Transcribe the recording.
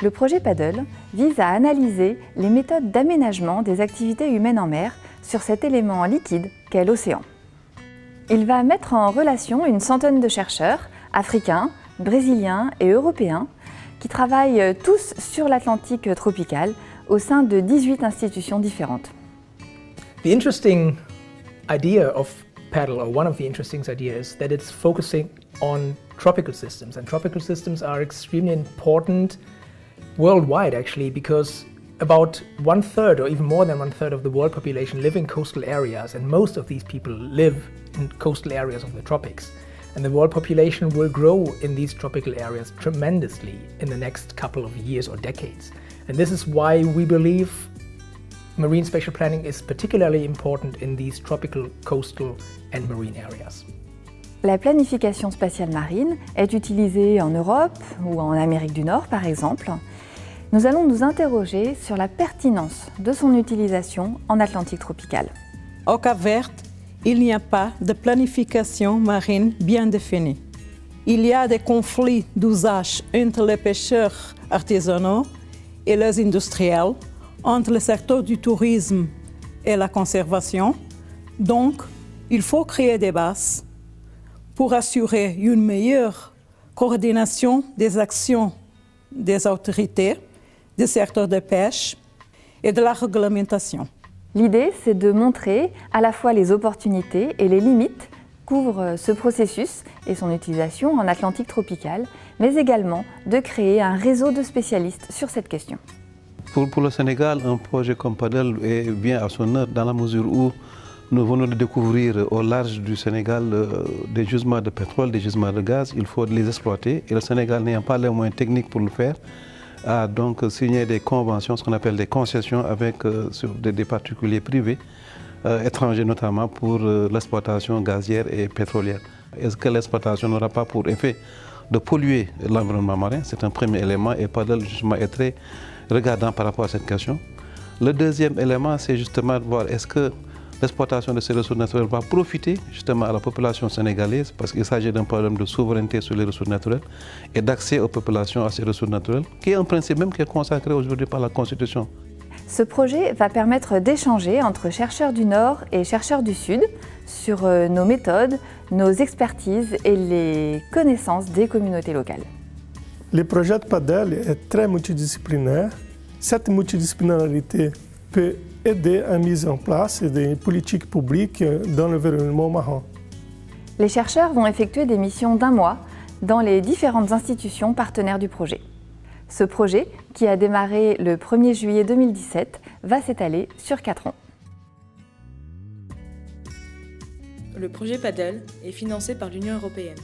Le projet Paddle vise à analyser les méthodes d'aménagement des activités humaines en mer sur cet élément liquide qu'est l'océan. Il va mettre en relation une centaine de chercheurs, africains, brésiliens et européens, qui travaillent tous sur l'Atlantique tropical au sein de 18 institutions différentes. The interesting idea of Paddle, or one of the interesting ideas, that it's focusing on tropical systems, and tropical systems are extremely important worldwide actually, because about 1/3 or even more than 1/3 of the world population live in coastal areas, and most of these people live in coastal areas of the tropics. And the world population will grow in these tropical areas tremendously in the next couple of years or decades. And this is why we believe marine spatial planning is particularly important in these tropical, coastal and marine areas. La planification spatiale marine est utilisée en Europe ou en Amérique du Nord par exemple. Nous allons nous interroger sur la pertinence de son utilisation en Atlantique tropical. Au Cap-Vert, il n'y a pas de planification marine bien définie. Il y a des conflits d'usage entre les pêcheurs artisanaux et les industriels, entre le secteur du tourisme et la conservation. Donc, il faut créer des bases pour assurer une meilleure coordination des actions des autorités, du secteur de pêche et de la réglementation. L'idée, c'est de montrer à la fois les opportunités et les limites qu'ouvre ce processus et son utilisation en Atlantique tropical, mais également de créer un réseau de spécialistes sur cette question. Pour le Sénégal, un projet comme Paddle vient à son heure dans la mesure où nous venons de découvrir au large du Sénégal des gisements de pétrole, des gisements de gaz. Il faut les exploiter et le Sénégal n'ayant pas les moyens techniques pour le faire, a donc signé des conventions, ce qu'on appelle des concessions avec sur des particuliers privés, étrangers notamment, pour l'exploitation gazière et pétrolière. Est-ce que l'exploitation n'aura pas pour effet de polluer l'environnement marin? C'est un premier élément et Paddle justement est très regardant par rapport à cette question. Le deuxième élément, c'est justement de voir est-ce que l'exploitation de ces ressources naturelles va profiter justement à la population sénégalaise, parce qu'il s'agit d'un problème de souveraineté sur les ressources naturelles et d'accès aux populations à ces ressources naturelles, qui est un principe même qui est consacré aujourd'hui par la Constitution. Ce projet va permettre d'échanger entre chercheurs du Nord et chercheurs du Sud sur nos méthodes, nos expertises et les connaissances des communautés locales. Le projet de Paddle est très multidisciplinaire. Cette multidisciplinarité peut aider à la mise en place des politiques publiques dans l'environnement marin. Les chercheurs vont effectuer des missions d'1 mois dans les différentes institutions partenaires du projet. Ce projet, qui a démarré le 1er juillet 2017, va s'étaler sur 4 ans. Le projet Paddle est financé par l'Union européenne.